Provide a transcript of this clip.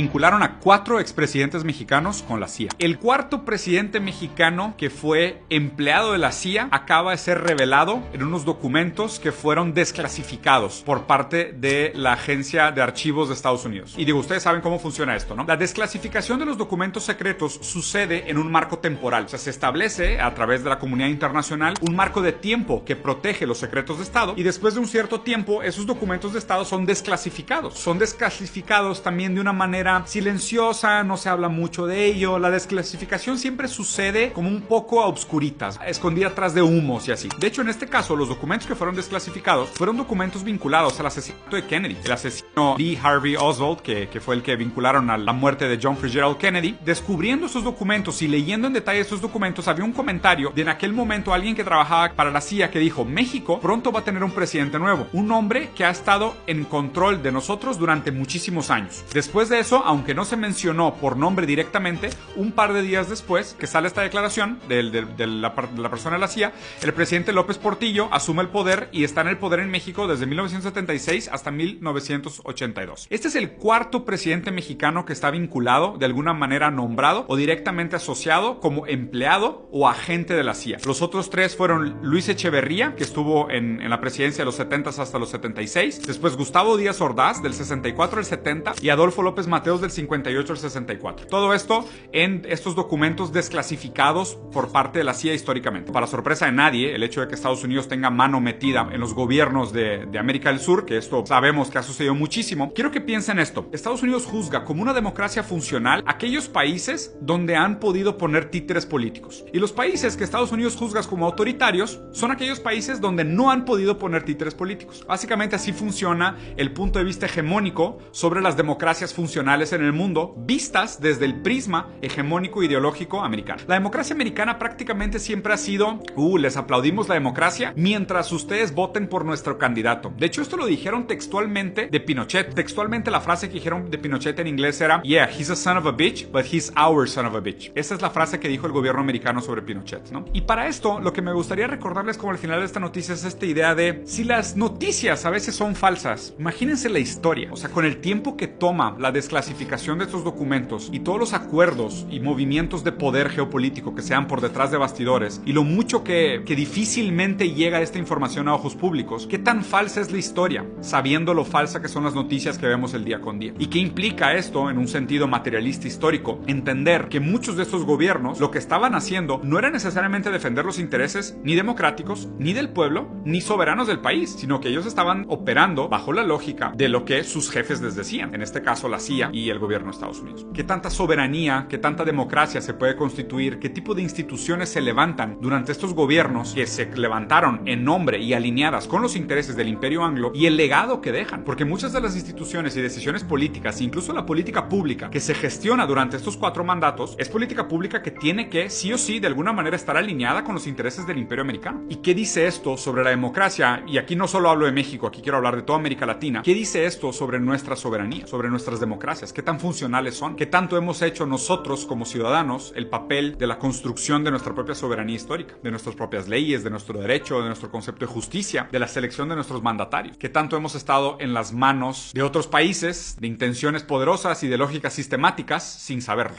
Vincularon a 4 expresidentes mexicanos con la CIA. El cuarto presidente mexicano que fue empleado de la CIA acaba de ser revelado en unos documentos que fueron desclasificados por parte de la Agencia de Archivos de Estados Unidos. Y digo, ustedes saben cómo funciona esto, ¿no? La desclasificación de los documentos secretos sucede en un marco temporal. O sea, se establece a través de la comunidad internacional un marco de tiempo que protege los secretos de Estado, y después de un cierto tiempo esos documentos de Estado son desclasificados. Son desclasificados también de una manera silenciosa, no se habla mucho de ello. La desclasificación siempre sucede como un poco a obscuritas, escondida atrás de humos y así. De hecho, en este caso, los documentos que fueron desclasificados fueron documentos vinculados al asesinato de Kennedy. El asesino Lee Harvey Oswald, que fue el que vincularon a la muerte de John Fitzgerald Kennedy. Descubriendo esos documentos y leyendo en detalle esos documentos, había un comentario de en aquel momento alguien que trabajaba para la CIA que dijo: México pronto va a tener un presidente nuevo, un hombre que ha estado en control de nosotros durante muchísimos años. Después de eso, aunque no se mencionó por nombre directamente, un par de días después que sale esta declaración de la persona de la CIA, el presidente López Portillo asume el poder y está en el poder en México desde 1976 hasta 1982. Este es el cuarto presidente mexicano que está vinculado, de alguna manera nombrado o directamente asociado como empleado o agente de la CIA. Los otros 3 fueron Luis Echeverría, que estuvo en la presidencia de los 70 hasta los 76, después Gustavo Díaz Ordaz del 64 al 70 y Adolfo López Mateos del 58 al 64. Todo esto en estos documentos desclasificados por parte de la CIA históricamente. Para sorpresa de nadie, el hecho de que Estados Unidos tenga mano metida en los gobiernos de América del Sur, que esto sabemos que ha sucedido muchísimo, quiero que piensen esto. Estados Unidos juzga como una democracia funcional aquellos países donde han podido poner títeres políticos. Y los países que Estados Unidos juzga como autoritarios son aquellos países donde no han podido poner títeres políticos. Básicamente así funciona el punto de vista hegemónico sobre las democracias funcionales en el mundo, vistas desde el prisma hegemónico ideológico americano. La democracia americana prácticamente siempre ha sido, les aplaudimos la democracia mientras ustedes voten por nuestro candidato. De hecho, esto lo dijeron textualmente de Pinochet. Textualmente la frase que dijeron de Pinochet en inglés era: "Yeah, he's a son of a bitch, but he's our son of a bitch". Esa es la frase que dijo el gobierno americano sobre Pinochet, ¿no? Y para esto, lo que me gustaría recordarles como al final de esta noticia es esta idea de, si las noticias a veces son falsas, imagínense la historia. O sea, con el tiempo que toma la desclasificación de estos documentos y todos los acuerdos y movimientos de poder geopolítico que sean por detrás de bastidores, y lo mucho que difícilmente llega esta información a ojos públicos, ¿qué tan falsa es la historia, sabiendo lo falsa que son las noticias que vemos el día con día? ¿Y qué implica esto en un sentido materialista histórico? Entender que muchos de estos gobiernos lo que estaban haciendo no era necesariamente defender los intereses ni democráticos, ni del pueblo, ni soberanos del país, sino que ellos estaban operando bajo la lógica de lo que sus jefes les decían, en este caso la CIA y el gobierno de Estados Unidos. ¿Qué tanta soberanía, qué tanta democracia se puede constituir? ¿Qué tipo de instituciones se levantan durante estos gobiernos que se levantaron en nombre y alineadas con los intereses del imperio anglo, y el legado que dejan? Porque muchas de las instituciones y decisiones políticas, incluso la política pública que se gestiona durante estos 4 mandatos, es política pública que tiene que sí o sí de alguna manera estar alineada con los intereses del imperio americano. ¿Y qué dice esto sobre la democracia? Y aquí no solo hablo de México, aquí quiero hablar de toda América Latina. ¿Qué dice esto sobre nuestra soberanía, sobre nuestras democracias? ¿Qué tan funcionales son? ¿Qué tanto hemos hecho nosotros como ciudadanos el papel de la construcción de nuestra propia soberanía histórica, de nuestras propias leyes, de nuestro derecho, de nuestro concepto de justicia, de la selección de nuestros mandatarios? ¿Qué tanto hemos estado en las manos de otros países, de intenciones poderosas y de lógicas sistemáticas sin saberlo?